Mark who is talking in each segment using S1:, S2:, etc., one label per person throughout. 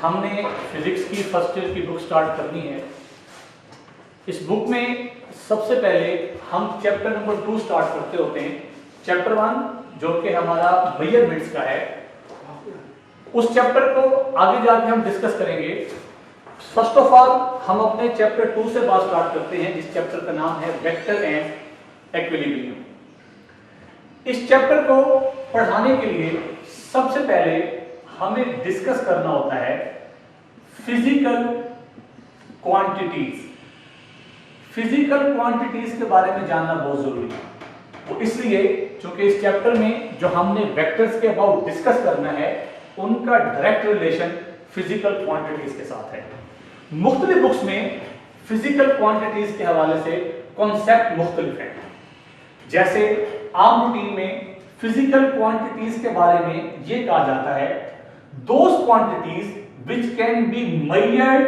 S1: हमने फिजिक्स की first year की बुक स्टार्ट करनी है। इस बुक में सबसे पहले हम चैप्टर नंबर 2 स्टार्ट करते होते हैं। चैप्टर 1 जो कि हमारा मेजरमेंट्स का है, उस चैप्टर को आगे जाके हम डिस्कस करेंगे। फर्स्ट ऑफ ऑल हम अपने चैप्टर 2 से बात स्टार्ट करते हैं, जिस चैप्टर का नाम है वेक्टर एंड इक्विलिब्रियम। इस चैप्टर को पढ़ाने के लिए सबसे पहले हमें डिस्कस करना होता है फिजिकल क्वांटिटीज। फिजिकल क्वांटिटीज के बारे में जानना बहुत जरूरी है। वो इसलिए क्योंकि इस चैप्टर में जो हमने वेक्टर्स के अबाउट डिस्कस करना है, उनका डायरेक्ट रिलेशन फिजिकल क्वांटिटीज के साथ है। मुख्तलिफ बुक्स में फिजिकल क्वांटिटीज के हवाले से कॉन्सेप्ट मुख्तलिफ है। जैसे आम रूटीन में फिजिकल क्वांटिटीज के बारे में यह कहा जाता है, those quantities which can be measured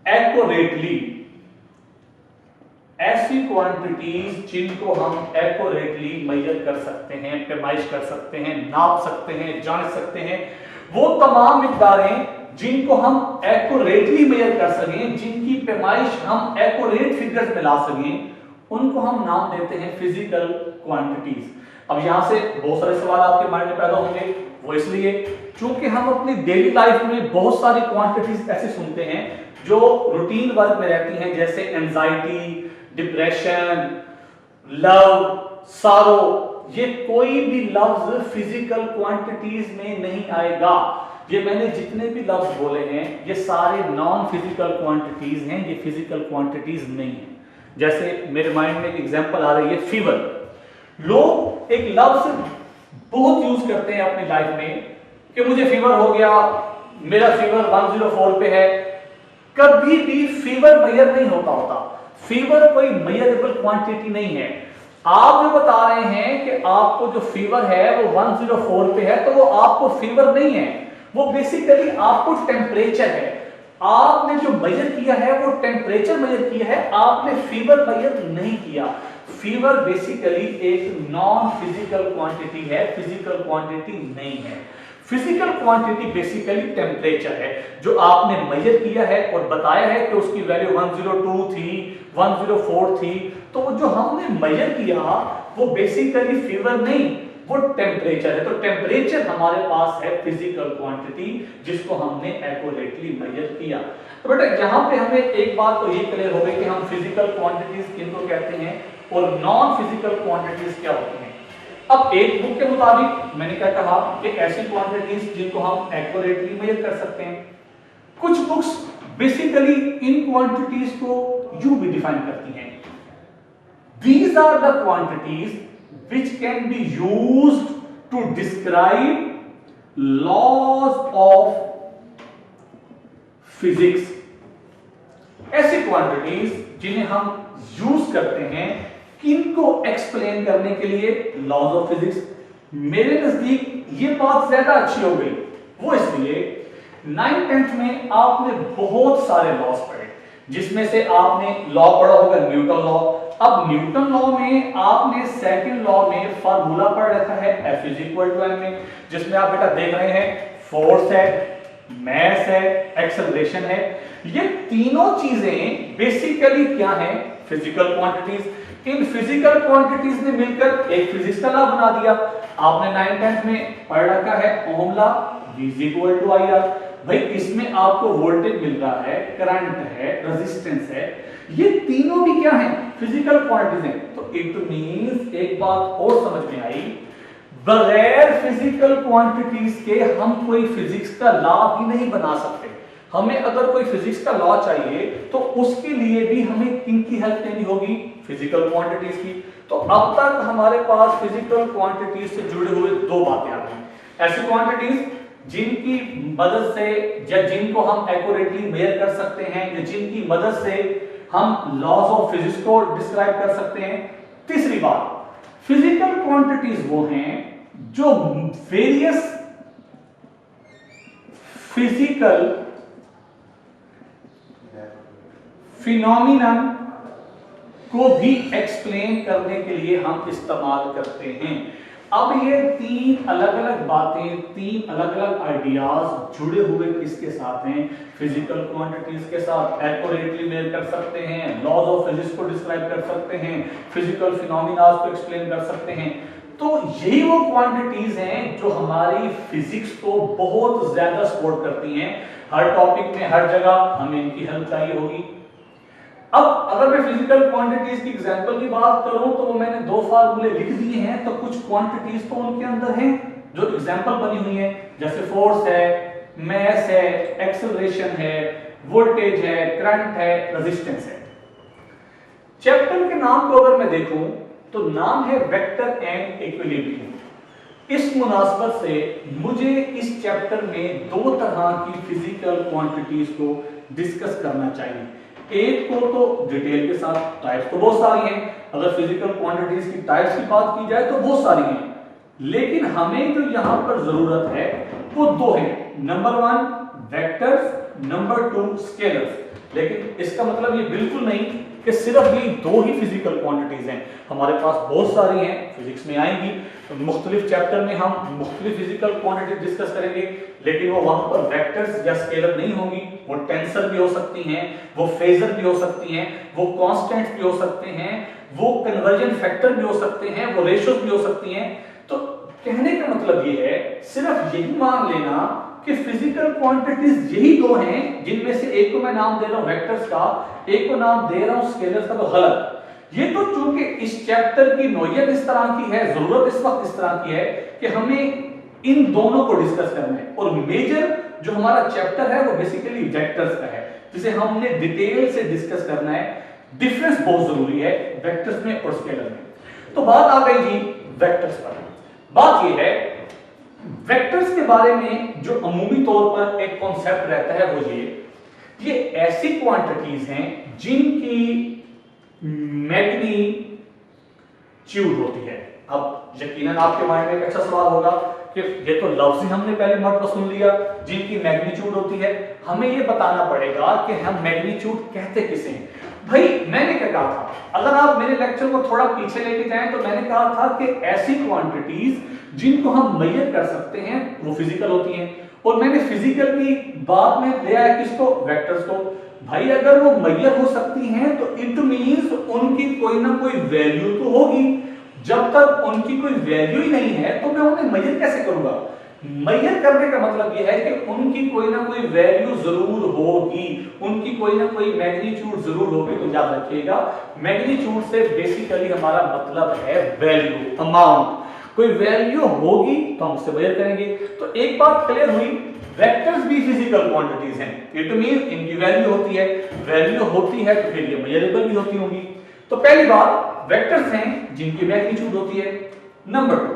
S1: accurately, ऐसी क्वांटिटीज जिनको हम एक्यूरेटली मेजर कर सकते हैं, पैमाइश कर सकते हैं, नाप सकते हैं, जान सकते हैं, वो तमाम मिकदारें जिनको हम एक्यूरेटली मेजर कर सकें, जिनकी पैमाइश हम एक्यूरेट फिगर्स में ला सकें, उनको हम नाम देते हैं फिजिकल क्वांटिटीज। अब यहां से बहुत सारे सवाल आपके माइंड में पैदा होंगे। वो इसलिए क्योंकि हम अपनी डेली लाइफ में बहुत सारी क्वांटिटीज ऐसे सुनते हैं जो रूटीन वर्क में रहती हैं, जैसे एंजाइटी, डिप्रेशन, लव, सारो। ये कोई भी लफ्ज फिजिकल क्वांटिटीज में नहीं आएगा। ये मैंने जितने भी लफ्ज बोले हैं, ये सारे नॉन फिजिकल क्वांटिटीज हैं, ये फिजिकल क्वांटिटीज नहीं है। जैसे मेरे माइंड में एक एग्जांपल आ रही है, फीवर। लोग एक लफ्ज बहुत यूज करते हैं अपनी लाइफ में कि मुझे फीवर हो गया, मेरा फीवर 104 पे है। कभी भी फीवर मेजर नहीं होता। फीवर कोई मेजरेबल क्वांटिटी नहीं है। आप जो बता रहे हैं कि आपको जो फीवर है वो 104 पे है, तो वो आपको फीवर नहीं है, वो बेसिकली आपको टेम्परेचर है। आपने जो मेजर किया है वो टेम्परेचर मेजर किया है, आपने फीवर मेजर नहीं किया। फीवर बेसिकली एक नॉन फिजिकल क्वांटिटी है, फिजिकल क्वांटिटी नहीं है। फिजिकल क्वांटिटी बेसिकली टेम्परेचर है जो आपने मेजर किया है और बताया है कि उसकी वैल्यू 102 थी, 104 थी। तो जो हमने मेजर किया वो बेसिकली फीवर नहीं, वो टेम्परेचर है। तो टेम्परेचर हमारे पास है फिजिकल क्वांटिटी, जिसको हमने एक्यूरेटली मेजर किया। तो बेटा यहां पे हमें एक बात तो ये क्लियर हो गई कि हम फिजिकल क्वांटिटीज किनको कहते हैं और नॉन फिजिकल क्वांटिटीज क्या होती हैं। अब एक बुक के मुताबिक मैंने क्या कहा कि ऐसी क्वांटिटीज जिनको हम एक्यूरेटली मेजर कर सकते हैं। कुछ बुक्स बेसिकली इन क्वांटिटीज को यूं भी डिफाइन करती हैं, these are the quantities which can be used to describe laws of physics। ऐसी क्वांटिटीज जिन्हें हम यूज करते हैं किनको एक्सप्लेन करने के लिए, लॉज ऑफ फिजिक्स। मेरे नजदीक ये बात ज्यादा अच्छी हो गई। वो इसलिए 9th-10th में आपने बहुत सारे लॉज पढ़े, जिसमें से आपने लॉ पढ़ा होगा न्यूटन लॉ। अब न्यूटन लॉ में आपने सेकंड लॉ में फार्मूला पढ़ रखा है F = m में, जिसमें आप बेटा देख रहे हैं फोर्स है, मास है, एक्सेलरेशन है। ये तीनों चीजें बेसिकली क्या हैं? Physical quantities. In physical quantities ने मिलकर एक फिजिक्स का लॉ बना दिया। आपने 9th-10th में पढ़ रखा है ओम लॉ, V = IR। भाई इसमें आपको वोल्टेज मिल रहा है, करंट है, रेजिस्टेंस है, ये तीनों भी क्या हैं? फिजिकल क्वांटिटीज हैं। तो इट मींस एक बात और समझ में आई, बगैर फिजिकल क्वांटिटीज के हम कोई फिजिक्स का लॉ भी नहीं बना सकते। हमें अगर कोई फिजिक्स का लॉ चाहिए तो उसके लिए भी हमें किनकी हेल्प लेनी होगी? फिजिकल क्वांटिटीज की। तो अब तक हमारे पास फिजिकल क्वांटिटीज से जुड़े हुए दो बातें आ गई। ऐसी क्वांटिटीज जिनकी मदद से या जिनको हम एक्यूरेटली मेजर कर सकते हैं, या जिनकी मदद से हम लॉज ऑफ फिजिक्स को डिस्क्राइब कर सकते हैं। तीसरी बात, फिजिकल क्वांटिटीज वो हैं जो वेरियस फिजिकल फिनोमिनन को भी एक्सप्लेन करने के लिए हम इस्तेमाल करते हैं। अब ये तीन अलग अलग बातें, तीन अलग अलग आइडियाज जुड़े हुए किसके साथ हैं? फिजिकल क्वांटिटीज के साथ। एक्यूरेटली मेजर कर सकते हैं, लॉज ऑफ फिजिक्स को डिस्क्राइब कर सकते हैं, फिजिकल फिनोमेना को एक्सप्लेन कर सकते हैं। तो यही वो क्वांटिटीज हैं जो हमारी फिजिक्स को बहुत ज्यादा सपोर्ट करती हैं। हर टॉपिक में, हर जगह हमें इनकी हेल्प चाहिए होगी। अब अगर मैं फिजिकल क्वांटिटीज की एग्जांपल की बात करूं तो वो मैंने दो फार्मूले लिख दिए हैं, तो कुछ क्वांटिटीज तो उनके अंदर हैं जो एग्जांपल बनी हुई है, जैसे फोर्स है, मास है, एक्सेलरेशन है, वोल्टेज है, करंट है, रेजिस्टेंस है। चैप्टर के नाम को अगर मैं देखूं तो नाम है वेक्टर एंड इक्विलिब्रियम। इस मुनासबत से मुझे इस चैप्टर में दो तरह की फिजिकल क्वांटिटीज को डिस्कस करना चाहिए। एक को तो डिटेल के साथ, टाइप्स तो बहुत सारी हैं, अगर फिजिकल क्वांटिटीज की टाइप्स की बात की जाए तो बहुत सारी हैं, लेकिन हमें जो यहां पर जरूरत है वो दो है। Number 1 vectors, number 2 scalars. लेकिन इसका मतलब ये बिल्कुल नहीं कि सिर्फ ये दो ही फिजिकल क्वांटिटीज हैं, हमारे पास बहुत सारी हैं, फिजिक्स में आएंगी। मुख्तलिफ चैप्टर में हम मुख्तलिफ फिजिकल क्वांटिटी डिस्कस करेंगे, लेकिन वो वहां पर वेक्टर्स या स्केलर नहीं होंगी। वो टेंसर भी हो सकती हैं, वो फेजर भी हो सकती हैं, वो कांस्टेंट्स भी हो सकते हैं, वो कन्वर्जन फैक्टर भी हो सकते हैं, वो रेशियोज भी हो सकती हैं। तो कहने का मतलब ये है, सिर्फ यही मान लेना कि फिजिकल क्वांटिटीज यही दो हैं, जिनमें से एक को मैं नाम दे रहा हूं वेक्टर्स का, एक को नाम दे रहा हूं स्केलर्स का, तो गलत। ये तो चूंकि इस चैप्टर की नौयत इस तरह की है, जरूरत इस वक्त इस तरह की है कि हमें इन दोनों को डिस्कस करना है। और मेजर जो हमारा चैप्टर है वो बेसिकली वेक्टर्स का है, जिसे हमने डिटेल से डिस्कस करना है। डिफरेंस बहुत जरूरी है वेक्टर्स में और स्केलर में। तो बात आ गई जी वेक्टर्स पर। बात ये है, वेक्टर्स के बारे में जो अमूमी तौर पर एक कॉन्सेप्ट रहता है वो ये ऐसी क्वांटिटीज हैं जिनकी मैग्नीट्यूड होती है। अब यकीनन आपके माइंड में एक अच्छा सवाल होगा कि ये तो लफ्ज ही हमने पहले मर्तबा सुन लिया, जिनकी मैग्नीट्यूड होती है। हमें ये बताना पड़ेगा कि हम मैग्नीट्यूड कहते किसे हैं। भाई मैंने क्या कहा था, अगर आप मेरे लेक्चर को थोड़ा पीछे लेके जाएं तो मैंने कहा था कि ऐसी क्वांटिटीज जिनको हम मेजर कर सकते हैं वो फिजिकल होती हैं। और मैंने फिजिकल की बाद में ले आया किसको? वेक्टर्स को। भाई अगर वो मेजर हो सकती हैं तो इट मींस उनकी कोई ना कोई वैल्यू तो होगी। जब तक उनकी कोई वैल्यू ही नहीं है तो मैं उन्हें मेजर कैसे करूंगा? मेजर करने का मतलब यह है कि उनकी कोई ना कोई वैल्यू जरूर होगी, उनकी कोई ना कोई मैग्नीट्यूड जरूर होगी। तो याद रखिएगा, मैग्नीट्यूड से बेसिकली हमारा मतलब है वैल्यू, अमाउंट। कोई वैल्यू होगी तो हम उससे मेजर करेंगे। तो एक बात क्लियर हुई, वेक्टर्स भी फिजिकल क्वांटिटीज हैं। इट मींस इनकी वैल्यू होती है, वैल्यू होती है तो फिर ये मेजरेबल भी होती होंगी। तो पहली बात, वेक्टर्स हैं जिनकी मैग्नीट्यूड होती है। नंबर 2,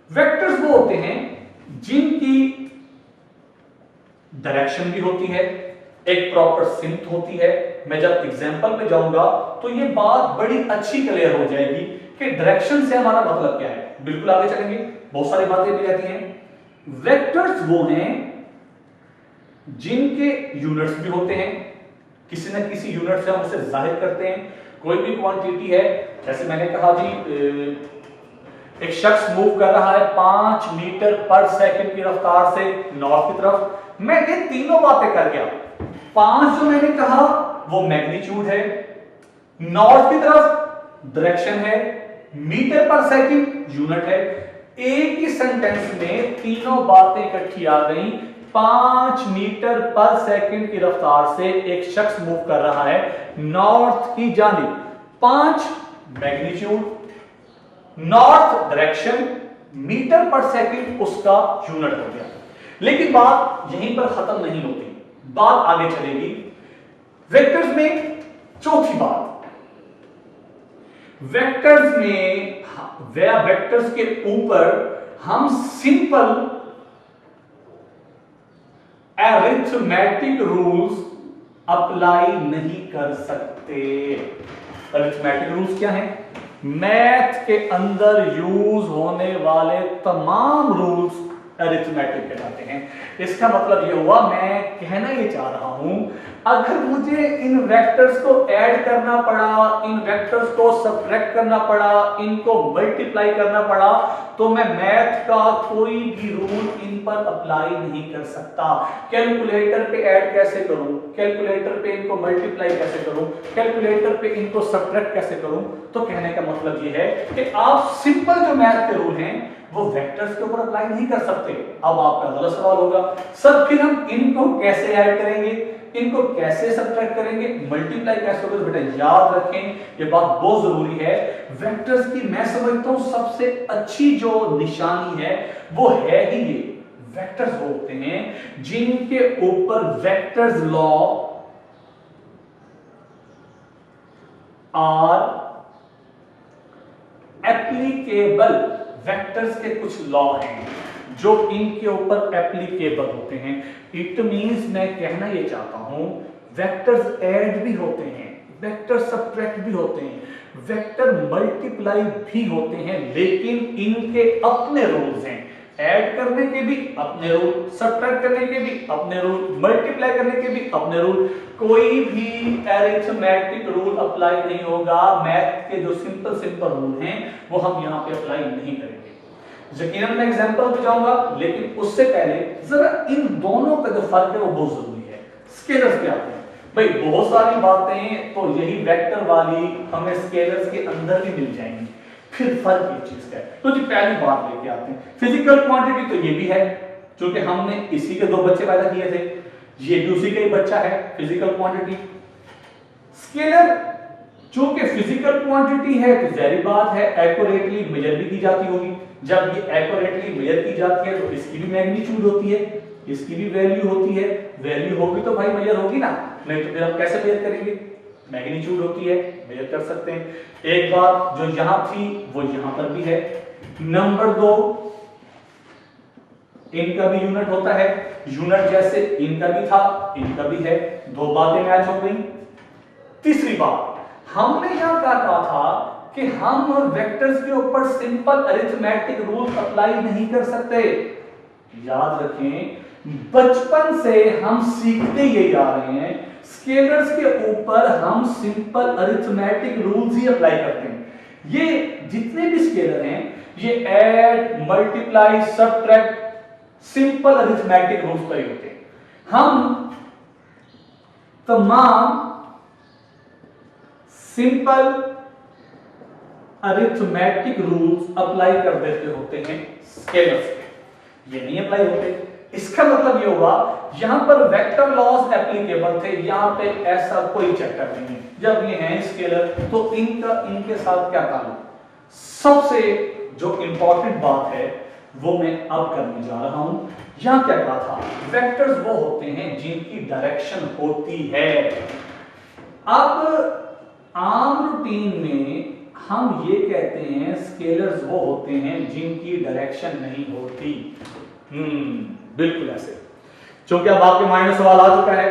S1: वेक्टर्स वो होते हैं जिनकी डायरेक्शन भी होती है, एक प्रॉपर सिंथ होती है। मैं जब एग्जांपल पे जाऊंगा तो ये बात बड़ी अच्छी क्लियर हो जाएगी कि डायरेक्शन से हमारा मतलब क्या है। बिल्कुल आगे चलेंगे, बहुत सारी बातें भी रहती हैं। वेक्टर्स वो हैं जिनके यूनिट्स भी होते हैं, किसी न किसी यूनिट से हम उसे जाहिर करते हैं। कोई भी क्वांटिटी है, जैसे मैंने कहा जी एक शख्स मूव कर रहा है 5 मीटर पर सेकंड की रफ्तार से नॉर्थ की तरफ। मैं ये तीनों बातें कर गया। 5 जो मैंने कहा वो मैग्नीट्यूड है, नॉर्थ की तरफ डायरेक्शन है, मीटर पर सेकंड यूनिट है। एक ही सेंटेंस में तीनों बातें इकट्ठी आ गई। 5 मीटर पर सेकंड की रफ्तार से एक शख्स मूव कर रहा है नॉर्थ की जानिब। 5 मैग्नीट्यूड, नॉर्थ डायरेक्शन, मीटर पर सेकंड उसका यूनिट हो गया। लेकिन बात यहीं पर खत्म नहीं होती, बात आगे चलेगी। वेक्टर्स में चौथी बात, वेक्टर्स में वेक्टर्स के ऊपर हम सिंपल अरिथमेटिक रूल्स अप्लाई नहीं कर सकते। अरिथमेटिक रूल्स क्या हैं? मैथ के अंदर यूज होने वाले तमाम रूल्स अरिथमेटिक कहलाते हैं। इसका मतलब ये हुआ, मैं कहना ये चाह रहा हूं, अगर मुझे इन वेक्टर्स को ऐड करना पड़ा, इन वेक्टर्स को सब्ट्रैक्ट करना पड़ा, इनको मल्टीप्लाई करना पड़ा, तो मैं मैथ का कोई भी रूल इन पर अप्लाई नहीं कर सकता। कैलकुलेटर पे ऐड कैसे करूं, कैलकुलेटर पे इनको मल्टीप्लाई कैसे करूं, कैलकुलेटर पे इनको सब्ट्रैक्ट कैसे करूं। तो कहने का मतलब ये है कि आप सिंपल जो मैथ के रूल हैं वो वेक्टर्स के ऊपर अप्लाई नहीं कर सकते। अब आपका अगला सवाल होगा, सर फिर हम इनको कैसे ऐड करेंगे, इनको कैसे सब्ट्रैक्ट करेंगे, मल्टीप्लाई कैसे होगा। बेटा याद रखें, ये बात बहुत जरूरी है, वेक्टर्स की मैं समझता हूं सबसे अच्छी जो निशानी है वो है ही ये, वेक्टर्स होते हैं जिनके ऊपर vectors law are applicable. Vectors के कुछ लॉ हैं जो इनके ऊपर एप्लीकेबल होते हैं। इट मींस मैं कहना ये चाहता हूं, वेक्टर्स ऐड भी होते हैं, वेक्टर सब्ट्रैक्ट भी होते हैं, वेक्टर मल्टीप्लाई भी होते हैं, लेकिन इनके अपने रूल्स हैं। ऐड करने के भी अपने रूल, सब्ट्रैक्ट करने के भी अपने रूल, मल्टीप्लाई करने के भी अपने रूल। कोई भी अरिथमेटिक रूल अप्लाई नहीं होगा। मैथ के जो सिंपल रूल हैं वो हम यहां पे अप्लाई नहीं करेंगे। यकीनन मैं एग्जांपल पे जाऊंगा, लेकिन उससे पहले जरा इन दोनों का जो फर्क है वो बहुत जरूरी है। स्केलर्स क्या होते हैं भाई, बहुत सारी बातें तो यही वेक्टर वाली हमें स्केलर्स के अंदर भी मिल जाएंगी। फिर फर्क ये चीज का है। तो जी पहली बात लेके आते हैं, फिजिकल क्वांटिटी तो ये भी है, क्योंकि हमने इसी के दो बच्चे पैदा किए थे, ये भी उसी का ही बच्चा है, फिजिकल क्वांटिटी। स्केलर जो कि फिजिकल क्वांटिटी है तो जाहिर बात है एक्यूरेटली मेजर भी की जाती होगी। जब ये एक्यूरेटली मेजर की जाती है तो इसकी भी मैग्नीट्यूड होती है, इसकी भी वैल्यू होती है। वैल्यू होगी तो भाई मेजर होगी ना, नहीं तो फिर हम कैसे मेजर करेंगे। मैग्नीट्यूड होती है, मेजर कर सकते हैं। एक बात जो यहां थी वो यहां पर भी है। नंबर 2, इनका भी यूनिट होता है, यूनिट जैसे इनका भी था इनका भी है। दो बातें मैच हो गई। तीसरी बात, हमने यहां क्या कहा था कि हम वेक्टर्स के ऊपर सिंपल अरिथमेटिक रूल अप्लाई नहीं कर सकते। याद रखें, बचपन से हम सीखते ये जा रहे हैं, स्केलर्स के ऊपर हम सिंपल अरिथमेटिक रूल्स ही अप्लाई करते हैं। ये जितने भी स्केलर हैं ये add, multiply, subtract simple arithmetic rules पर ही होते हैं। हम तमाम सिंपल अरिथमेटिक रूल्स अप्लाई कर देते होते हैं स्केलर्स पे, ये नहीं अप्लाई होते। इसका मतलब ये हुआ यहां पर वेक्टर लॉज एप्लीकेबल थे, यहां पे ऐसा कोई चक्कर नहीं है। जब ये हैं स्केलर तो इनका इनके साथ क्या ताल्लुक। सबसे जो इंपॉर्टेंट बात है वो मैं अब करने जा रहा हूं। यहां क्या कहा था, वेक्टर्स वो होते हैं जिनकी डायरेक्शन होती है। अब आम रूटीन में हम ये कहते हैं स्केलर्स वो होते हैं जिनकी डायरेक्शन नहीं होती। बिल्कुल ऐसे, क्योंकि अब आपके माइंड में सवाल आ चुका है,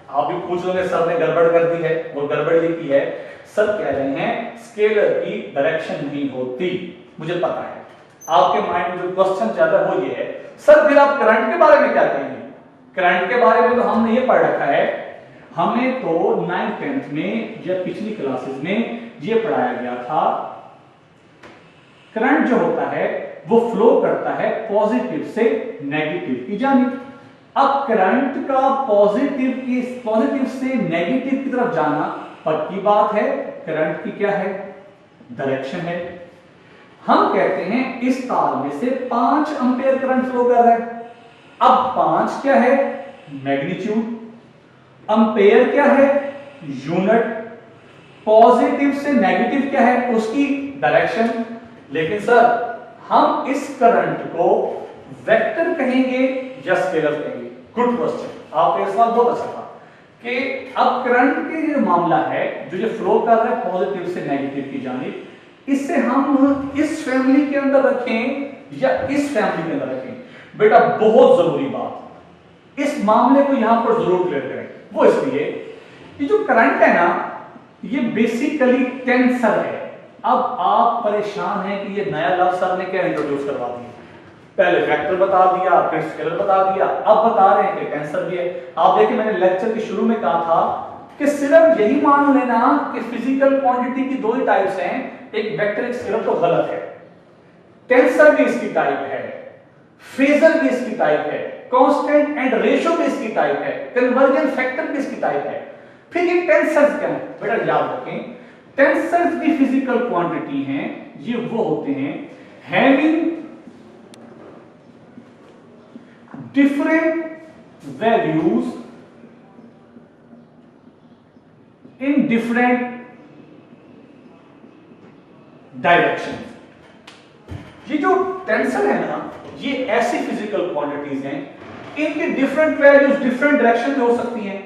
S1: आप भी पूछ लोगे सर ने गड़बड़ कर दी है। वो गड़बड़ ये की है, सर कह रहे हैं स्केलर की डायरेक्शन नहीं होती। मुझे पता है आपके माइंड में जो क्वेश्चन चल रहा है वो ये है, सर फिर आप करंट के बारे में क्या कहेंगे। करंट के बारे में तो हमने ये पढ़ रखा है, हमें तो 9th 10th में या पिछली क्लासेस में ये पढ़ाया गया था, करंट जो होता है वो फ्लो करता है पॉजिटिव से नेगेटिव की जानिब। अब करंट का पॉजिटिव से नेगेटिव की तरफ जाना पक्की बात है, करंट की क्या है, डायरेक्शन है। हम कहते हैं इस तार में से 5 एम्पीयर करंट फ्लो कर रहा है। अब 5 क्या है, मैग्नीट्यूड, एम्पीयर क्या है, यूनिट, पॉजिटिव से नेगेटिव क्या है, उसकी डायरेक्शन। लेकिन सर हम इस करंट को वेक्टर कहेंगे या स्केलर कहेंगे। गुड क्वेश्चन, आपका सवाल बहुत अच्छा था कि अब करंट के जो मामला है जो ये फ्लो कर रहा है पॉजिटिव से नेगेटिव की जानिब, इसे हम इस फैमिली के अंदर रखें या इस फैमिली के अंदर रखें। बेटा बहुत जरूरी बात, इस मामले को यहां पर जरूर क्लियर करें। वो इसलिए कि जो करंट है ना ये बेसिकली टेंसर है। अब आप परेशान हैं कि ये नया लफ्ज सर ने क्या इंट्रोड्यूस करवा दिया, पहले वेक्टर बता दिया, फिर स्केलर बता दिया, अब बता रहे हैं कि टेंसर भी है। आप देखिए मैंने लेक्चर के शुरू में कहा था कि सिर्फ यही मान लेना कि फिजिकल क्वांटिटी की दो ही टाइप्स हैं, एक वेक्टर एक स्केलर, तो गलत है। टेंसर भी इसकी टाइप है, फेजर भी इसकी टाइप है, कांस्टेंट एंड रेशियो भी इसकी टाइप है, कन्वर्जन फैक्टर भी इसकी टाइप है। फिर ये टेंसर्स क्या है बेटा, याद रखें टेंसर्स भी फिजिकल क्वांटिटी हैं। ये वो होते हैं having different values in different direction. ये जो टेंसर है ना, ये ऐसी फिजिकल क्वांटिटीज हैं, इनकी डिफरेंट वैल्यूज डिफरेंट डायरेक्शन में हो सकती हैं।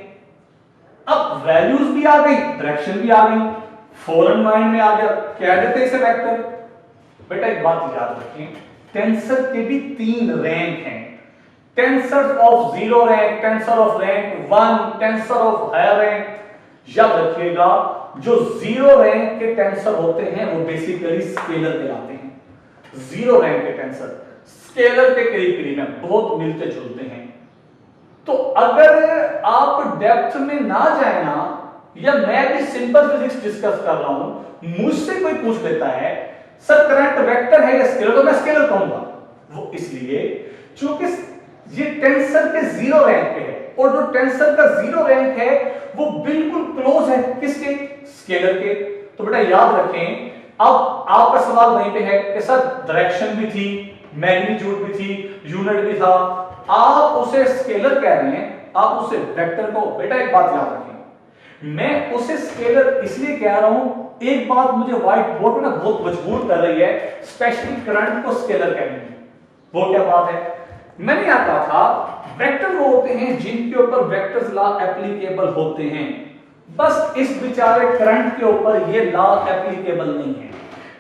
S1: अब वैल्यूज भी आ गई, डायरेक्शन भी आ गई, फॉरन माइंड में आ गया, क्या देते हैं इसे वेक्टर। बेटा एक बात याद रखें, टेंसर के भी 3 रैंक हैं, tensor of 0 rank, tensor of rank 1, tensor of higher rank. याद रखिएगा जो 0 रैंक के टेंसर होते हैं वो बेसिकली स्केलर कहलाते हैं। 0 रैंक के टेंसर स्केलर के करीब करीब हैं, बहुत मिलते जुलते हैं। तो अगर आप डेप्थ में ना जाए ना, या मैं भी सिंपल फिजिक्स डिस्कस कर रहा हूं, मुझसे कोई पूछ लेता है सर करंट वेक्टर है या स्केलर, तो मैं स्केलर कहूंगा। वो इसलिए क्योंकि ये टेंसर के 0 रैंक पे है, और जो टेंसर का 0 रैंक है वो बिल्कुल क्लोज है किसके, स्केलर के। तो बेटा याद रखें, अब आपका सवाल वहीं पे है कि सर डायरेक्शन भी थी, मैग्नीट्यूड भी थी, यूनिट भी था, आप उसे स्केलर कह रहे हैं, आप उसे वेक्टर को। बेटा एक बात याद रखें, मैं उसे स्केलर इसलिए कह रहा हूं, एक बात मुझे व्हाइट बोर्ड पे ना बहुत मजबूर कर रही है, स्पेशली करंट को स्केलर कहने में। वो क्या बात है, मैंने यहां कहा था वेक्टर वो होते हैं जिनके ऊपर वेक्टर्स लॉ एप्लीकेबल होते हैं। बस इस बेचारे करंट के ऊपर ये लॉ एप्लीकेबल नहीं है,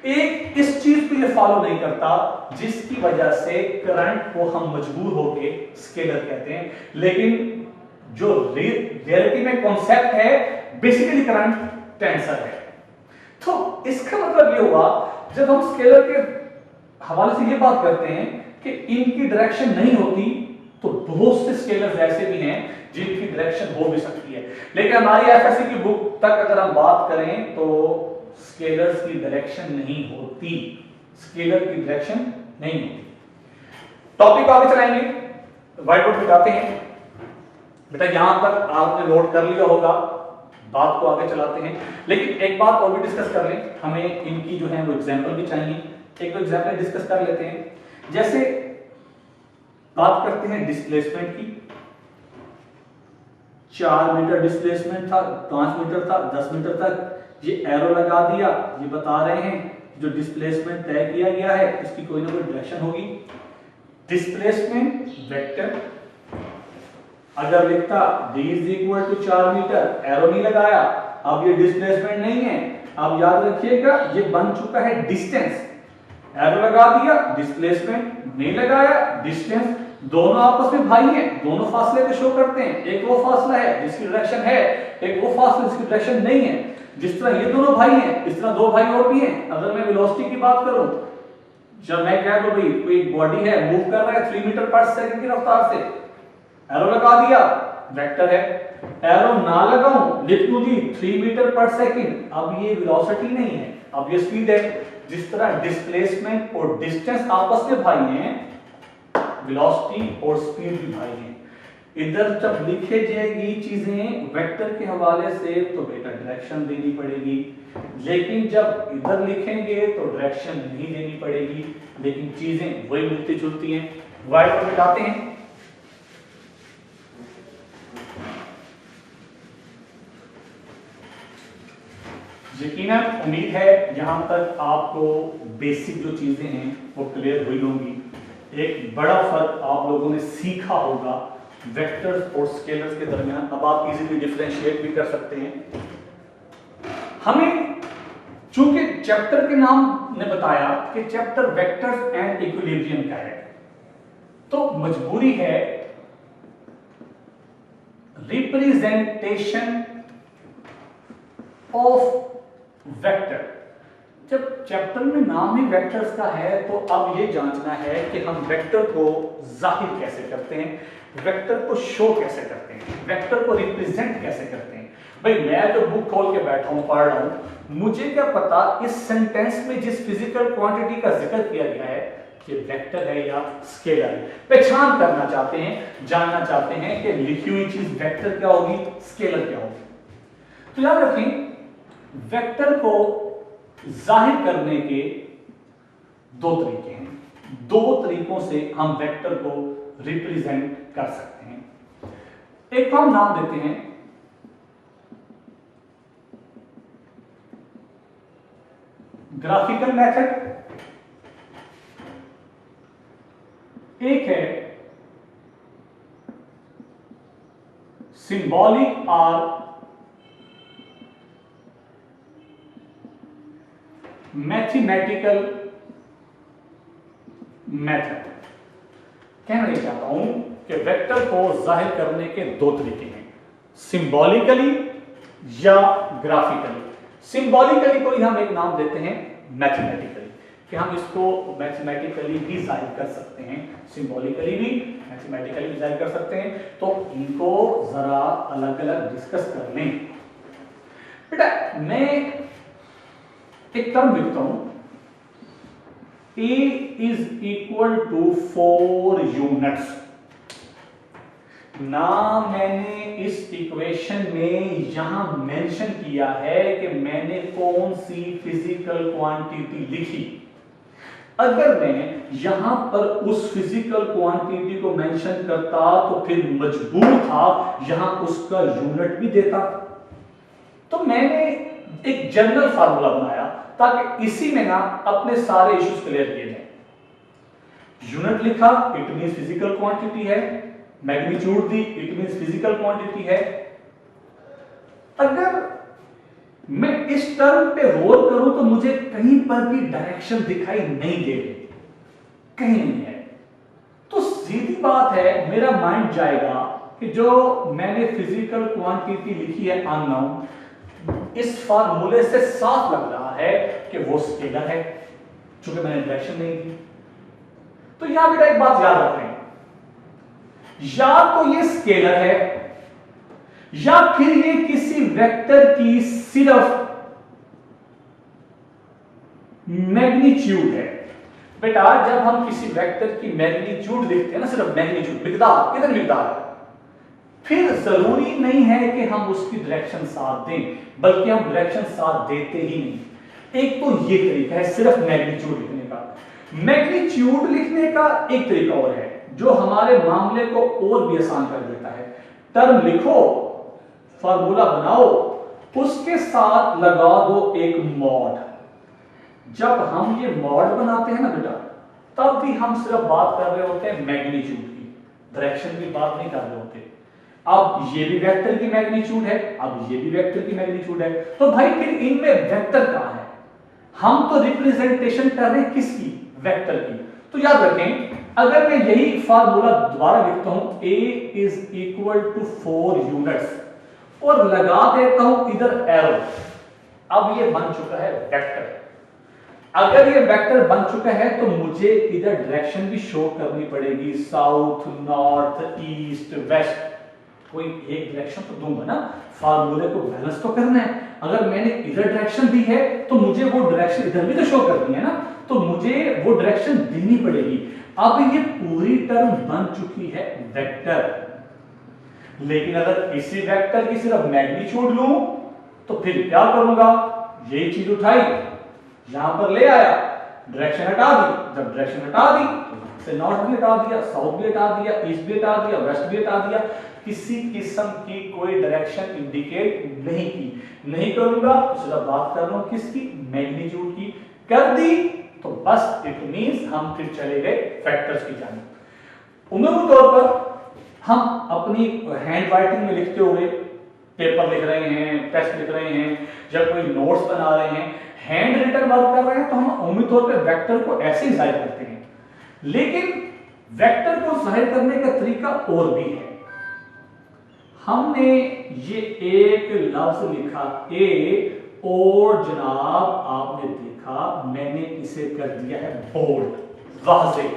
S1: एक इस चीज को ये फॉलो नहीं करता, जिसकी वजह से करंट को हम मजबूर होके स्केलर कहते हैं। लेकिन जो रियलिटी में कॉन्सेप्ट है, बेसिकली करंट टेंसर है। तो इसका मतलब ये हुआ, जब हम स्केलर के हवाले से ये बात करते हैं कि इनकी डायरेक्शन नहीं होती, तो बहुत से स्केलर्स ऐसे भी हैं जिनकी डायरेक्शन हो भी सकती है। लेकिन हमारी एफएससी की बुक तक अगर हम बात करें तो स्केलर्स की डायरेक्शन नहीं होती, स्केलर की डायरेक्शन नहीं होती। टॉपिक आगे चलाएंगे, व्हाइट बोर्ड दिखाते हैं। बेटा यहां तक आपने नोट कर लिया होगा, बात को आगे चलाते हैं। लेकिन एक बात और भी डिस्कस कर लें, हमें इनकी जो है वो एग्जांपल भी चाहिए। एक तो एग्जांपल डिस्कस कर लेते हैं। जैसे बात करते हैं डिस्प्लेसमेंट की, 4 मीटर डिस्प्लेसमेंट था, 5 मीटर था, 10 मीटर तक, ये एरो लगा दिया, ये बता रहे हैं जो डिस्प्लेसमेंट तय किया गया है इसकी कोई ना कोई डायरेक्शन होगी। डिस्प्लेसमेंट वेक्टर अगर लिखता d = 4 मीटर, एरो नहीं लगाया, अब ये डिस्प्लेसमेंट नहीं है। अब याद रखिएगा ये बन चुका है डिस्टेंस, एरो लगा दिया, डिस्प्लेसमेंट नहीं लगाया, डिस्टेंस, दोनों आपस में भाई हैं, दोनों फासले को शो करते हैं। एक वो फासला है जिसकी डायरेक्शन है, एक वो फासला जिसकी डायरेक्शन नहीं है। जिस तरह ये दोनों भाई हैं, इस तरह 2 भाई और भी हैं। अगर मैं वेलोसिटी की बात करूं, जब मैं कह दूं भाई कोई बॉडी है मूव कर रहा है 3 मीटर पर सेकंड की रफ्तार से, एरो लगा दिया, वेक्टर है। एरो ना लगाऊं, लिख दूं जी 3 मीटर पर सेकंड, अब ये वेलोसिटी नहीं है, अब ये स्पीड है। जिस तरह डिस्प्लेसमेंट और डिस्टेंस आपस में भाई हैं, वेलोसिटी और स्पीड भी भाई हैं। इधर जब लिखे जाएगी चीजें वेक्टर के हवाले से तो बेटा डायरेक्शन देनी पड़ेगी, लेकिन जब इधर लिखेंगे तो डायरेक्शन नहीं देनी पड़ेगी, लेकिन चीजें वही मिलती जुलती हैं। व्हाइट पर बिठाते हैं। यकीनन उम्मीद है यहां तक आपको बेसिक जो चीजें हैं वो क्लियर हुई होंगी। एक बड़ा फर्क आप लोगों ने सीखा होगा वेक्टर्स और स्केलर्स के दरमियान। अब आप इजीली डिफरेंशिएट भी कर सकते हैं। हमें चूंकि चैप्टर के नाम ने बताया कि चैप्टर वेक्टर्स एंड इक्विलिब्रियम का है, तो मजबूरी है रिप्रेजेंटेशन ऑफ वेक्टर जब चैप्टर में नाम ही वेक्टर्स का है तो अब ये जांचना है कि हम वेक्टर को जाहिर कैसे करते हैं, वेक्टर को शो कैसे करते हैं, वेक्टर को रिप्रेजेंट कैसे करते हैं। भाई मैं तो बुक खोल के बैठा हूं, पढ़ रहा हूं, मुझे क्या पता इस सेंटेंस में जिस फिजिकल क्वांटिटी का जिक्र किया गया है कि वेक्टर है या स्केलर है। पहचान करना चाहते हैं, जानना चाहते हैं कि लिखी हुई चीज वेक्टर क्या होगी, स्केलर क्या होगी। तो याद रखें वेक्टर को जाहिर करने के दो तरीके हैं, दो तरीकों से हम वेक्टर को रिप्रेजेंट कर सकते हैं। एक को हम नाम देते हैं ग्राफिकल मेथड, एक है सिंबॉलिक और मैथमेटिकल मेथड। कहना ये चाहता हूं कि वेक्टर को जाहिर करने के दो तरीके हैं, सिंबॉलिकली या ग्राफिकली। सिंबॉलिकली को ही हम एक नाम देते हैं मैथमेटिकली, कि हम इसको मैथमेटिकली भी जाहिर कर सकते हैं, सिंबॉलिकली भी मैथमेटिकली भी जाहिर कर सकते हैं। तो इनको जरा अलग अलग डिस्कस कर लें। बेटा मैं एक टर्म लिखता हूं, A is equal to 4 units. ना मैंने इस इक्वेशन में यहां मेंशन किया है कि मैंने कौन सी फिजिकल क्वांटिटी लिखी। अगर मैं यहां पर उस फिजिकल क्वांटिटी को मेंशन करता तो फिर मजबूर था यहां उसका यूनिट भी देता। तो मैंने एक जनरल फार्मूला बनाया ताकि इसी में ना अपने सारे इश्यूज क्लियर किए जाए। यूनिट लिखा, इट मींस फिजिकल क्वांटिटी है, magnitude the, it means physical quantity है। अगर मैं इस टर्म पे गौर करूं तो मुझे कहीं पर भी डायरेक्शन दिखाई नहीं दे रही, कहीं नहीं है। तो सीधी बात है, मेरा माइंड जाएगा कि जो मैंने फिजिकल क्वांटिटी लिखी है अननोन, इस फार्मूले से साफ लग रहा है कि वो स्केलर है, चूंकि मैंने डायरेक्शन नहीं दी। तो यहां बेटा एक बात याद रखें, या तो ये स्केलर है या फिर ये किसी वेक्टर की सिर्फ मैग्नीट्यूड है। बेटा जब हम किसी वेक्टर की मैग्नीट्यूड लिखते हैं ना, सिर्फ मैग्नीट्यूड, मिकदार, कितनी मिकदार है, फिर जरूरी नहीं है कि हम उसकी डायरेक्शन साथ दें, बल्कि हम डायरेक्शन साथ देते ही नहीं। एक तो ये तरीका है सिर्फ मैग्नीट्यूड लिखने का। मैग्नीट्यूड लिखने का एक तरीका और है जो हमारे मामले को और भी आसान कर देता है। टर्म लिखो, फार्मूला बनाओ, उसके साथ लगा दो एक मॉड। जब हम ये मॉड बनाते हैं ना बेटा, तब भी हम सिर्फ बात कर रहे होते हैं मैग्नीट्यूड की, डायरेक्शन की बात नहीं कर रहे होते। अब ये भी वेक्टर की मैग्नीट्यूड है, अब ये भी वेक्टर की मैग्नीट्यूड है, तो भाई फिर इनमें वेक्टर कहां है? हम तो रिप्रेजेंटेशन कर रहे हैं किसकी? वेक्टर की। तो याद रखें, अगर मैं यही फार्मूला दोबारा लिखता हूं, a is equal to 4 units और लगा देता हूं इधर एरो, अब ये बन चुका है वेक्टर। अगर ये वेक्टर बन चुका है तो मुझे इधर डायरेक्शन भी शो करनी पड़ेगी, साउथ, नॉर्थ, ईस्ट, वेस्ट, कोई एक डायरेक्शन तो दूंगा ना, फार्मूले को बैलेंस तो करना है। अगर मैंने इधर डायरेक्शन दी है तो मुझे वो डायरेक्शन इधर भी तो शो करनी है ना, तो मुझे वो डायरेक्शन देनी पड़ेगी। अब ये पूरी टर्म बन चुकी है वेक्टर। लेकिन अगर इसी वेक्टर की सिर्फ मैग्नीट्यूड लूं तो फिर क्या करूंगा? यही चीज उठाई, यहां पर ले आया, डायरेक्शन हटा दी। जब डायरेक्शन हटा दी तो से नॉर्थ भी हटा दिया, साउथ भी हटा दिया, ईस्ट भी हटा दिया, वेस्ट भी हटा दिया, किसी किस्म की कोई डायरेक्शन इंडिकेट नहीं की। नहीं करूंगा तो सिर्फ बात कर रहा हूं किसकी? मैग्नीट्यूड की। कर दी तो बस इट मींस हम फिर चले गए फैक्टर्स की जानिब। उम्मीद तौर पर हम अपनी हैंड राइटिंग में लिखते हुए, पेपर लिख रहे हैं, टेस्ट लिख रहे हैं, जब कोई नोट्स बना रहे हैं, हैंड रिटन वर्क कर रहे हैं, तो हम उम्मीद तौर पर वेक्टर को ऐसे ही जाहिर करते हैं। लेकिन वेक्टर को जाहिर करने का तरीका और भी है। हमने ये एक लफ्ज लिखा ए और जनाब आपने देखा मैंने इसे कर दिया है बोल्ड, वाज़े।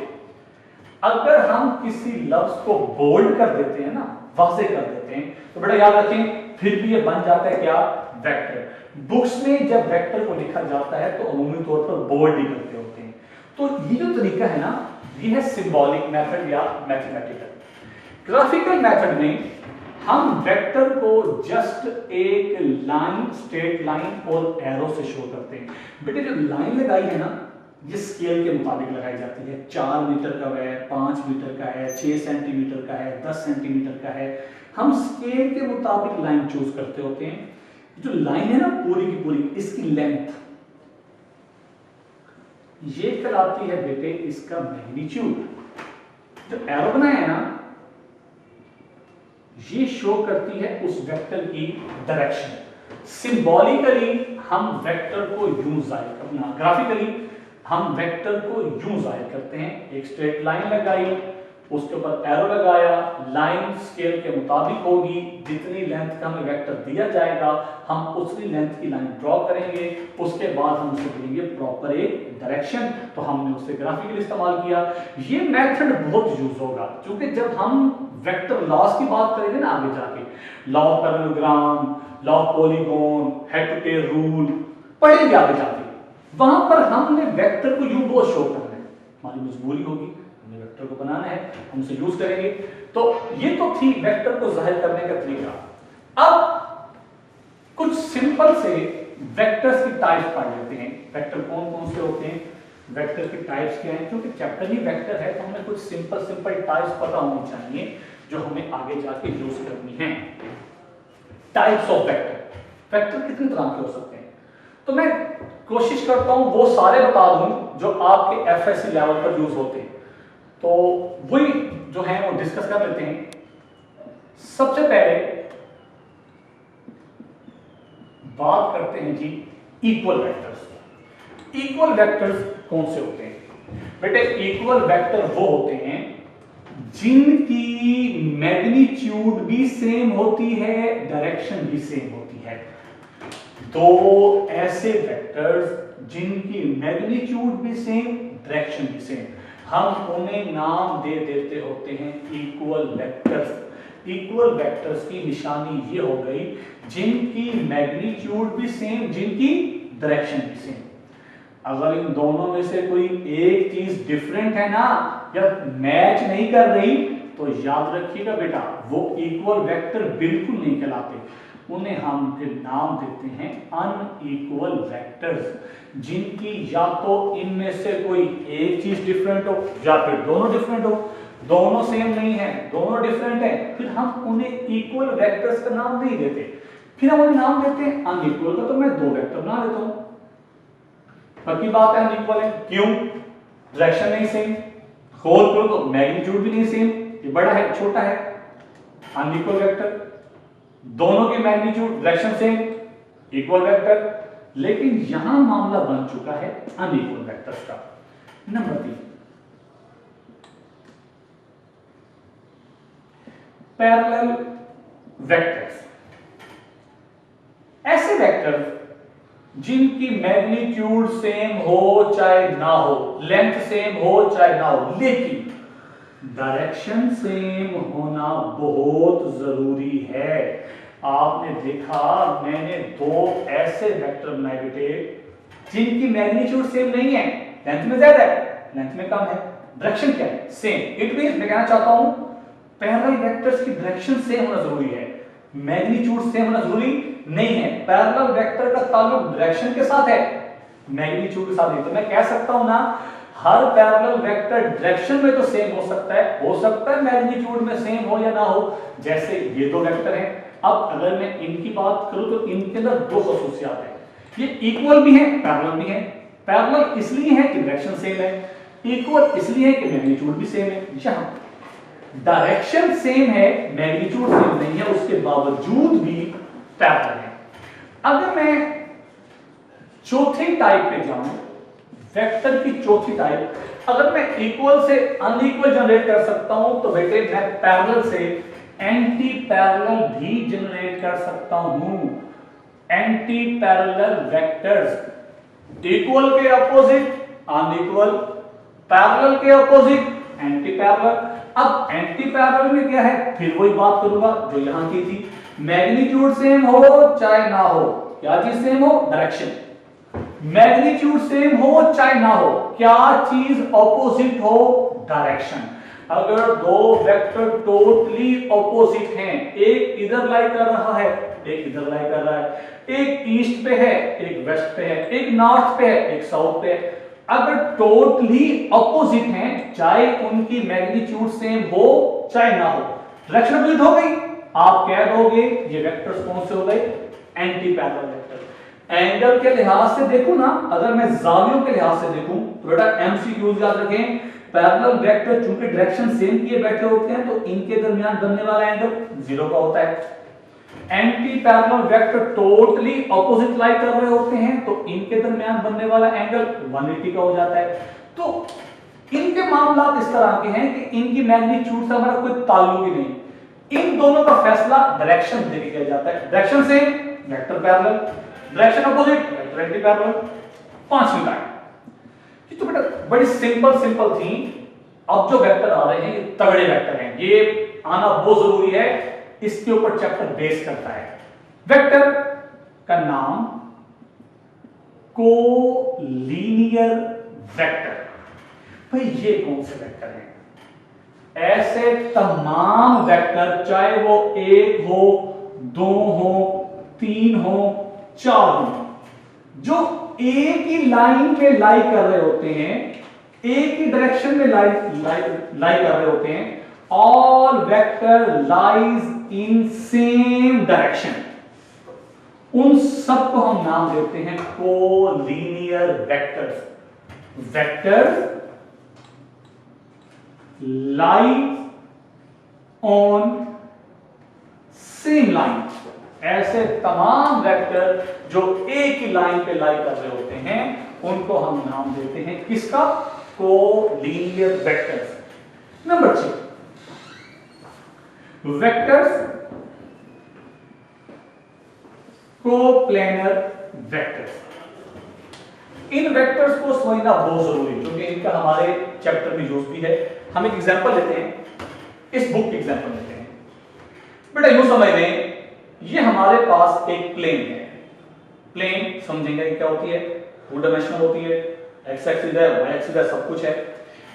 S1: अगर हम किसी लफ्ज को बोल्ड कर देते हैं ना, वाज़े कर देते हैं, तो बेटा याद रखें फिर भी ये बन जाता है क्या, वेक्टर। बुक्स में जब वेक्टर को लिखा जाता है तो अमूमी तौर पर बोल्ड ही करते होते हैं। तो ये जो तरीका है ना, ये है सिंबॉलिक मेथड या मैथमेटिकल। ग्राफिकल मेथड में हम वेक्टर को जस्ट एक लाइन, स्ट्रेट लाइन और एरो से शो करते हैं। बेटे जो लाइन लगाई है ना, ये स्केल के मुताबिक लगाई जाती है। 4 मीटर का है, 5 मीटर का है, 6 सेंटीमीटर का है, 10 सेंटीमीटर का है। हम स्केल के मुताबिक लाइन चूज करते होते हैं। जो लाइन है ना पूरी की पूरी, इसकी लेंथ ये कहलाती है बेटे इसका मैग्नीट्यूड। जो एरो बनाया है ना, ये शो करती है उस वेक्टर की डायरेक्शन। सिंबॉलिकली हम वेक्टर को यूं जाहिर करना, ग्राफिकली हम वेक्टर को यूं जाहिर करते हैं। एक स्ट्रेट लाइन लगाई, उसके ऊपर एरो लगाया, लाइन स्केल के मुताबिक होगी। जितनी लेंथ का हमें वेक्टर दिया जाएगा हम उतनी लेंथ की लाइन ड्रॉ करेंगे। उसके बाद हम उसे देंगे प्रॉपर एक डायरेक्शन। तो हमने उसे ग्राफिकली इस्तेमाल किया। ये मेथड बहुत यूज होगा क्योंकि जब हम वेक्टर लॉस की बात करेंगे ना आगे जाके, law of parallelogram, law of polygon, head to tail rule पढ़ेंगे आगे जाके, वहां पर हमने वेक्टर को यूं बहुत शो करना है। हमारी मजबूरी होगी, हमने वेक्टर को बनाना है, हम उसे यूज करेंगे। तो ये तो थी वेक्टर को जाहिर करने का तरीका। अब कुछ सिंपल से वेक्टर्स की टाइप्स पढ़ लेते हैं। वेक्टर कौन कौन से होते हैं, वेक्टर की टाइप्स क्या हैं। क्योंकि चैप्टर ही वेक्टर है तो हमें कुछ सिंपल टाइप्स पता होनी चाहिए जो हमें आगे जाके यूज करनी है। Types of vector. वेक्टर कितने तरह के हो सकते हैं, तो मैं कोशिश करता हूं वो सारे बता दूं जो आपके एफएससी लेवल पर यूज होते हैं। तो वही जो है वो डिस्कस कर लेते हैं। सबसे पहले बात करते हैं जी इक्वल वेक्टर्स। इक्वल वेक्टर्स कौन से होते हैं बेटे? इक्वल वेक्टर वो होते हैं जिनकी मैग्नीट्यूड भी सेम होती है, डायरेक्शन भी सेम होती है। दो ऐसे वेक्टर्स जिनकी मैग्नीट्यूड भी सेम, डायरेक्शन भी सेम, हम उन्हें नाम दे देते होते हैं इक्वल वेक्टर्स। इक्वल वेक्टर्स की निशानी ये हो गई जिनकी मैग्नीट्यूड भी सेम, जिनकी डायरेक्शन भी सेम। अगर इन दोनों में से कोई एक चीज डिफरेंट है ना या मैच नहीं कर रही तो याद रखिएगा बेटा वो इक्वल वेक्टर बिल्कुल नहीं कहलाते। उन्हें हम फिर नाम देते हैं अनइक्वल वेक्टर्स। जिनकी या तो इनमें से कोई एक चीज डिफरेंट हो या फिर दोनों डिफरेंट हो, दोनों सेम नहीं है, दोनों डिफरेंट है, फिर हम उन्हें इक्वल वेक्टर्स का नाम नहीं देते, फिर हम उन्हें नाम देते हैं अनइक्वल का। तो मैं दो वेक्टर बना देता हूं, पक्की बात है अनइक्वल है, क्यों? डायरेक्शन नहीं सेम, होल करो तो मैग्नीट्यूड भी नहीं सेम, ये बड़ा है छोटा है, अनइक्वल वेक्टर। दोनों की magnitude direction same, equal vector. लेकिन यहां मामला बन चुका है अनइक्वल वेक्टर्स का। Number 3 parallel vectors. ऐसे वेक्टर्स जिनकी मैग्नीट्यूड सेम हो चाहे ना हो, लेंथ सेम हो चाहे ना हो, लेकिन डायरेक्शन सेम होना बहुत जरूरी है। आपने देखा मैंने दो ऐसे वेक्टर बनाए बेटे जिनकी मैग्नीट्यूड सेम नहीं है, लेंथ में ज्यादा है, लेंथ में कम है, डायरेक्शन क्या है? सेम। इट मींस मैं कहना चाहता हूं पैरेलल वेक्टर्स की डायरेक्शन सेम होना जरूरी है, मैग्नीट्यूड सेम होना जरूरी नहीं है। पैरेलल वेक्टर का ताल्लुक डायरेक्शन के साथ है, मैग्नीट्यूड के साथ नहीं। तो मैं कह सकता हूं ना हर पैरेलल वेक्टर डायरेक्शन में तो सेम हो सकता है मैग्नीट्यूड में सेम हो या ना हो। जैसे ये दो वेक्टर हैं, अब अगर मैं इनकी बात करूं तो इनके अंदर दो खसूसियात है, ये इक्वल भी है पैरेलल भी है। पैरेलल इसलिए है कि डायरेक्शन सेम है, इक्वल इसलिए है कि मैग्नीट्यूड भी सेम है। यहां डायरेक्शन सेम है, मैग्नीट्यूड सेम नहीं है, उसके बावजूद भी पैरेलल है। अगर मैं चौथी टाइप पे जाऊं, वेक्टर की चौथी टाइप, अगर मैं इक्वल से अनइक्वल जनरेट कर सकता हूं तो बेटे मैं पैरेलल से एंटी पैरेलल भी जनरेट कर सकता हूं। Anti parallel vectors. इक्वल के अपोजिट अनइक्वल, पैरेलल के अपोजिट एंटी पैरेलल। अब एंटी पैरेलल में क्या है, फिर वही बात करूंगा जो यहां की थी, मैग्नीट्यूड सेम हो चाहे ना हो, क्या चीज सेम हो, डायरेक्शन। मैग्नीट्यूड सेम हो चाहे ना हो, क्या चीज ऑपोजिट हो, डायरेक्शन। अगर दो वेक्टर टोटली ऑपोजिट हैं, एक इधर लाई कर रहा है, एक इधर लाई कर रहा है, एक ईस्ट पे है, एक वेस्ट पे है, एक नॉर्थ पे है, एक साउथ पे है, अगर टोटली ऑपोजिट हैं, चाहे उनकी मैग्नीट्यूड सेम हो चाहे ना हो, डायरेक्शन ऑपोजिट हो गई, आप कह दोगे ये वेक्टर्स कौन से हो गए, एंटी पैरेलल वेक्टर। एंगल के लिहाज से देखूं ना, अगर मैं जावियों के लिहाज से देखूं तो बेटा एमसीक्यूज याद रखें, पैरेलल वेक्टर चूंकि डायरेक्शन सेम किए बैठे होते हैं तो इनके दरमियान बनने वाला एंगल 0 का होता है। Anti parallel vector totally opposite lie कर रहे होते हैं तो इनके दरमियान बनने वाला एंगल 180 का हो जाता है। तो इनके मामला इस तरह के हैं कि इनकी मैग्नीट्यूड से हमारा कोई ताल्लुक ही नहीं, इन दोनों का फैसला डायरेक्शन देके किया जाता है। डायरेक्शन से vector parallel, direction opposite vector anti parallel. पांचवी लाइन ये तो बेटा बड़ी सिंपल थी। अब जो वेक्टर आ रहे हैं ये तगड़े वेक्टर हैं, ये आना बहुत जरूरी है, इसके ऊपर चैप्टर बेस करता है। वेक्टर का नाम कोलिनियर वेक्टर। भाई ये कौन से वेक्टर हैं? ऐसे तमाम वेक्टर, चाहे वो 1 हो, 2 हो, 3 हो, 4 हो, जो एक ही लाइन में लाई कर रहे होते हैं, एक ही डायरेक्शन में लाई कर रहे होते हैं, all vector lies in same direction, उन सब को हम नाम देते हैं collinear vectors. Vectors lie on same line, ऐसे तमाम वेक्टर जो एक ही लाइन पे लाई कर रहे होते हैं उनको हम नाम देते हैं किसका, collinear vectors. Number 6, vectors coplanar vectors. इन वेक्टर्स को समझना बहुत जरूरी है क्योंकि इनका हमारे चैप्टर में यूज भी है। हम एक एग्जांपल लेते हैं, इस बुक की एग्जांपल लेते हैं। बेटा यूं समझ लें, ये हमारे पास एक प्लेन है। प्लेन समझेंगे क्या होती है, 2 डायमेंशनल होती है, एक्स एक्सिस है, वाई एक्सिस है, सब कुछ है।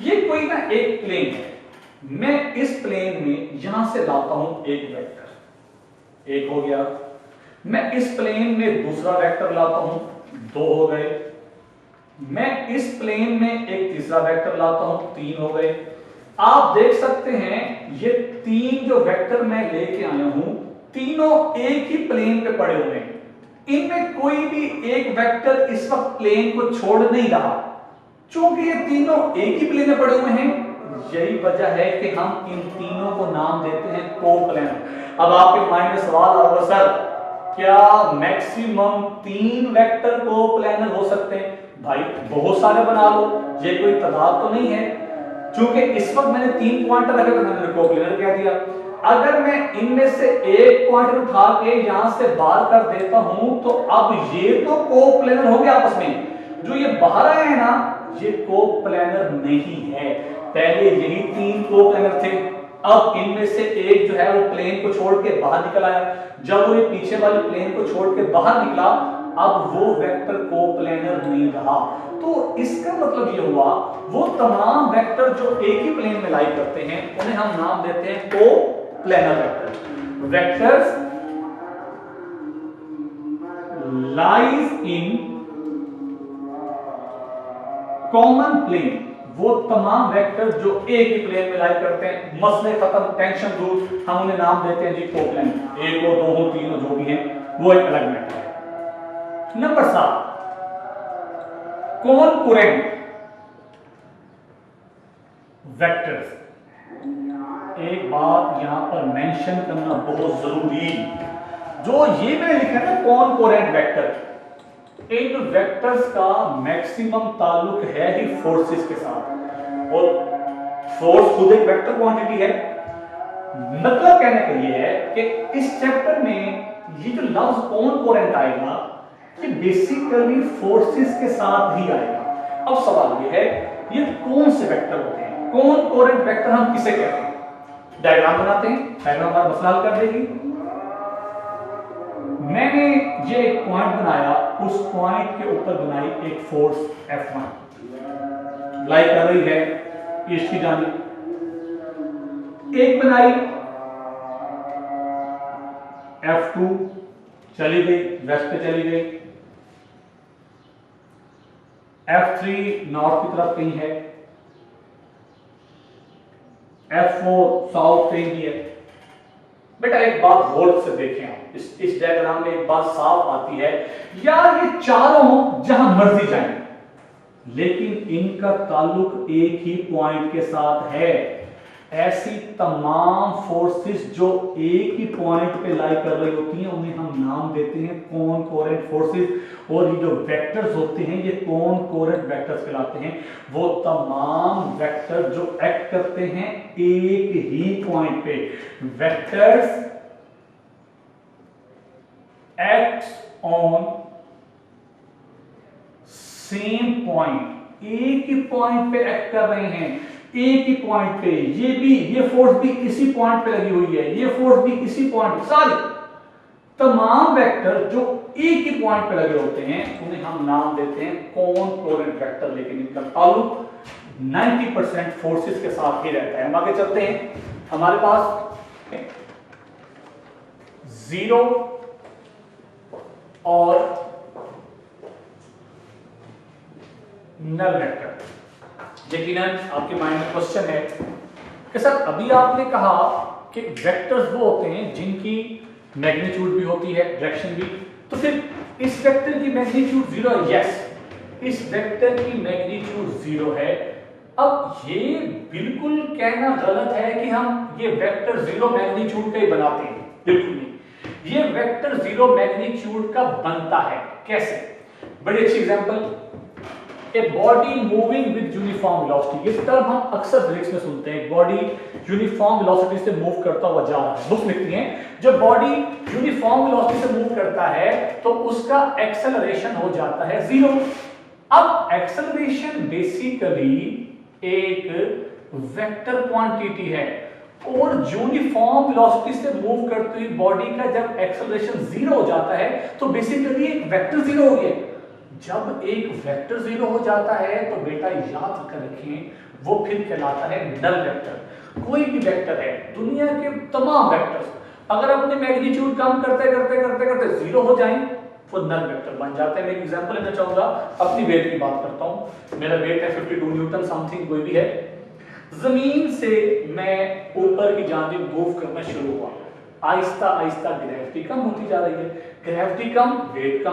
S1: ये कोई ना एक प्लेन है, मैं इस प्लेन में यहां से लाता हूं एक वेक्टर, एक हो गया। मैं इस प्लेन में दूसरा वेक्टर लाता हूं, 2 हो गए। मैं इस प्लेन में एक तीसरा वेक्टर लाता हूं, 3 हो गए। आप देख सकते हैं ये 3 जो वेक्टर मैं लेके आया हूं, तीनों एक ही प्लेन पे पड़े हुए हैं। इनमें कोई भी एक वेक्टर इस वक्त प्लेन को छोड़ नहीं रहा, क्योंकि ये तीनों एक ही प्लेन में पड़े हुए हैं। यही वजह है कि हम इन तीनों को नाम देते हैं कोप्लेनर। अब आपके माइंड में सवाल आ रहा है, सर क्या मैक्सिमम 3 वेक्टर कोप्लेनर हो सकते हैं? भाई बहुत सारे बना लो, ये कोई तादाद तो नहीं है। क्योंकि इस वक्त मैंने 3 पॉइंटर रखे तो मैंने कोप्लेनर कह दिया। अगर मैं इनमें से एक पॉइंटर उठा के यहां से बाहर कर देता हूं तो अब ये तो कोप्लेनर हो गया आपस में, जो ये बाहर आए हैं ना ये कोप्लेनर नहीं है। पहले यही 3 कोप्लेनर थे, अब इनमें से एक जो है वो प्लेन को छोड़ के बाहर निकल आया। जब वो ये पीछे वाले प्लेन को छोड़ के बाहर निकला, अब वो वेक्टर कोप्लेनर नहीं रहा। तो इसका मतलब ये हुआ वो तमाम वेक्टर जो एक ही प्लेन में लाई करते हैं उन्हें हम नाम देते हैं coplanar vector. Vectors lies in common plane, वो तमाम वेक्टर जो एक ही प्लेन में लाई करते हैं, मसले खत्म, टेंशन दूर, हम उन्हें नाम देते हैं जी कोप्लेनर। 1 हो, 2 हो, 3 हो, जो भी है वो एक अलग मैटर है। Number 7, कॉनकरेंट vectors. एक बात यहां पर मेंशन करना बहुत जरूरी, जो ये मैंने लिखा है ना कॉनकरेंट वेक्टर, इन वेक्टर्स का मैक्सिमम ताल्लुक है ही फोर्सेस के साथ, और फोर्स खुद एक वेक्टर क्वांटिटी है। मतलब कहने का ये है कि इस चैप्टर में ये जो लफ्ज कौन कोरेंट आएगा ये बेसिकली फोर्सेस के साथ ही आएगा। अब सवाल ये है ये कौन से वेक्टर होते हैं, कौन कोरेंट वेक्टर हम किसे कहते हैं? डायग्राम बनाते हैं, डायग्राम हमारा मसला हल कर देगी। मैंने ये एक पॉइंट बनाया, उस पॉइंट के ऊपर बनाई एक फोर्स F1 लाई कर रही है ईस्ट की जानिब, एक बनाई F2 चली गई वेस्ट पे चली गई, F3 नॉर्थ की तरफ कहीं है, F4 साउथ कहीं भी है। बेटा एक बात गौर से देखें आप, इस डायग्राम में एक बात साफ आती है, यार ये चारों जहां मर्जी जाएं लेकिन इनका ताल्लुक एक ही पॉइंट के साथ है। ऐसी तमाम फोर्सेस जो एक ही पॉइंट पे लाई कर रही होती हैं उन्हें हम नाम देते हैं कौन कोरेंट फोर्सेस, और ये जो वेक्टर्स होते हैं ये कौन कोरेंट वेक्टर्स कहलाते हैं। वो तमाम वेक्टर जो एक्ट करते हैं एक ही पॉइंट पे, vectors act on same point, एक ही पॉइंट पे एक्ट कर रहे हैं, एक ही पॉइंट पे। ये फोर्स भी इसी पॉइंट पे लगी हुई है, ये फोर्स भी इसी पॉइंट, सारे तमाम वेक्टर जो एक ही पॉइंट पे लगे होते हैं उन्हें हम नाम देते हैं कौन कोरेंट वेक्टर, लेकिन इनका ताल्लुक 90% फोर्सेस के साथ ही रहता है। हम आगे चलते हैं, हमारे पास जीरो और नल वेक्टर। यकीनन आपके माइंड में क्वेश्चन है कि सर अभी आपने कहा कि वेक्टर्स वो होते हैं जिनकी मैग्नीट्यूड भी होती है, डायरेक्शन भी, तो फिर इस वेक्टर की मैग्नीट्यूड जीरो है। यस, इस वेक्टर की मैग्नीट्यूड जीरो है। अब ये बिल्कुल कहना गलत है कि हम ये वेक्टर जीरो मैग्नीट्यूड का ही बनाते हैं, बिल्कुल नहीं। ये वेक्टर जीरो मैग्नीट्यूड का बनता है कैसे? बड़ी अच्छी example, a body moving with uniform velocity. इस टर्म हम अक्सर फिजिक्स में सुनते हैं, बॉडी यूनिफॉर्म वेलोसिटी से मूव करता हुआ जा रहा है। बुक्स लिखती हैं जब बॉडी यूनिफॉर्म वेलोसिटी से मूव करता है तो उसका एक्सेलरेशन हो जाता है जीरो। अब एक्सेलरेशन बेसिकली एक वेक्टर क्वांटिटी है और यूनिफॉर्म वेलोसिटी से मूव करती हुई बॉडी का जब एक्सेलरेशन जीरो हो जाता है तो बेसिकली एक वेक्टर जीरो हो गया। जब एक वेक्टर जीरो हो जाता है तो बेटा याद कर रखें वो फिर कहलाता है नल वेक्टर। कोई भी वेक्टर है, दुनिया के तमाम वेक्टर्स अगर अपने मैग्नीट्यूड कम करते करते करते करते जीरो हो जाएं वो नल वेक्टर बन जाते हैं। मैं एक एग्जांपल लेना चाहूंगा, अपनी वेट की बात करता हूं। मेरा वेट है 52 न्यूटन समथिंग कोई भी है। जमीन से मैं ऊपर की जानिब मूव करना शुरू हुआ, आहिस्ता आहिस्ता ग्रेविटी कम होती जा रही है, ग्रेविटी कम, वेट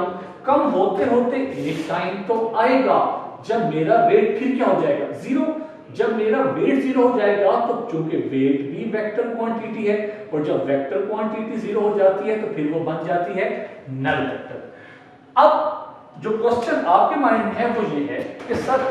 S1: कम होते होते एक टाइम तो आएगा जब मेरा वेट फिर क्या हो जाएगा जीरो। जब मेरा वेट जीरो हो जाएगा तो चूंकि वेट भी वेक्टर क्वांटिटी है और जब वेक्टर क्वांटिटी जीरो हो जाती है तो फिर वो बन जाती है नल वेक्टर। अब जो क्वेश्चन आपके माइंड में है वो ये है कि सर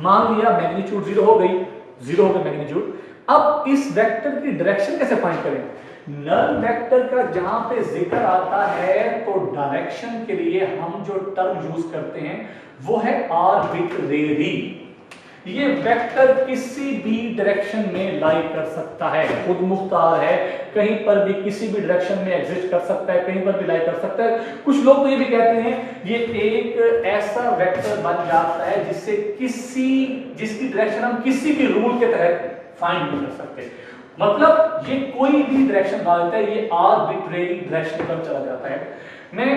S1: मान लिया मैग्नीट्यूड जीरो हो गई, जीरो हो गई मैग्नीट्यूड, अब इस वेक्टर की डायरेक्शन कैसे फाइंड करें? नल वेक्टर का जहां पे जिक्र आता है तो डायरेक्शन के लिए हम जो टर्म यूज करते हैं वो है आर्बिट्रेरी। ये वेक्टर किसी भी डायरेक्शन में लाई कर सकता है, खुद मुख्तार है, कहीं पर भी किसी भी डायरेक्शन में एग्जिस्ट कर सकता है, कहीं पर भी लाई कर सकता है। कुछ लोग तो ये भी कहते हैं ये एक ऐसा वेक्टर बन जाता है जिसकी डायरेक्शन हम किसी भी रूल के तहत फाइंड नहीं कर सकते। मतलब ये कोई भी डायरेक्शन डालता है, ये आर्बिट्रेरी डायरेक्शन पर चला जाता है। मैं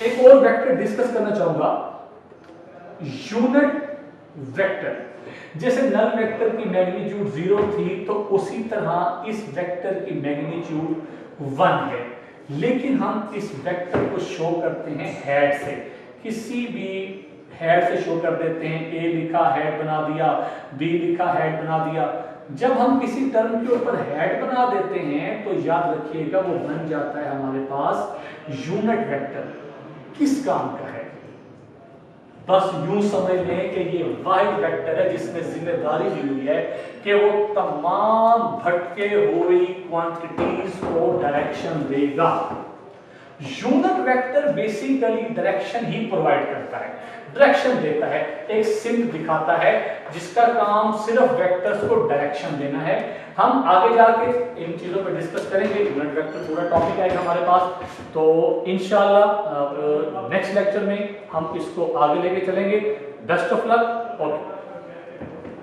S1: एक और वेक्टर डिस्कस करना चाहूंगा, यूनिट वेक्टर। जैसे नल वेक्टर की मैग्नीट्यूड जीरो थी तो उसी तरह इस वेक्टर की मैग्नीट्यूड 1 है, लेकिन हम इस वेक्टर को शो करते हैं हेड से, किसी भी हेड से शो कर देते हैं। ए लिखा हेड बना दिया, बी लिखा हेड बना दिया। जब हम किसी टर्म के ऊपर हेड बना देते हैं तो याद रखिएगा वो बन जाता है हमारे पास यूनिट वेक्टर। किस काम का है? बस यूं समझ लें कि ये वाहिद वेक्टर है जिसने जिम्मेदारी ली हुई है कि वो तमाम भटके हुई क्वांटिटीज को डायरेक्शन देगा। यूनिट वेक्टर बेसिकली डायरेक्शन ही प्रोवाइड करता है, डायरेक्शन देता है, एक सिंक दिखाता है जिसका काम सिर्फ वेक्टर्स को डायरेक्शन देना है। हम आगे जाके इन चीजों पर डिस्कस करेंगे, यूनिट वेक्टर पूरा टॉपिक आएगा हमारे पास, तो इंशाल्लाह नेक्स्ट लेक्चर में हम इसको आगे लेके चलेंगे। Best of luck. ओके।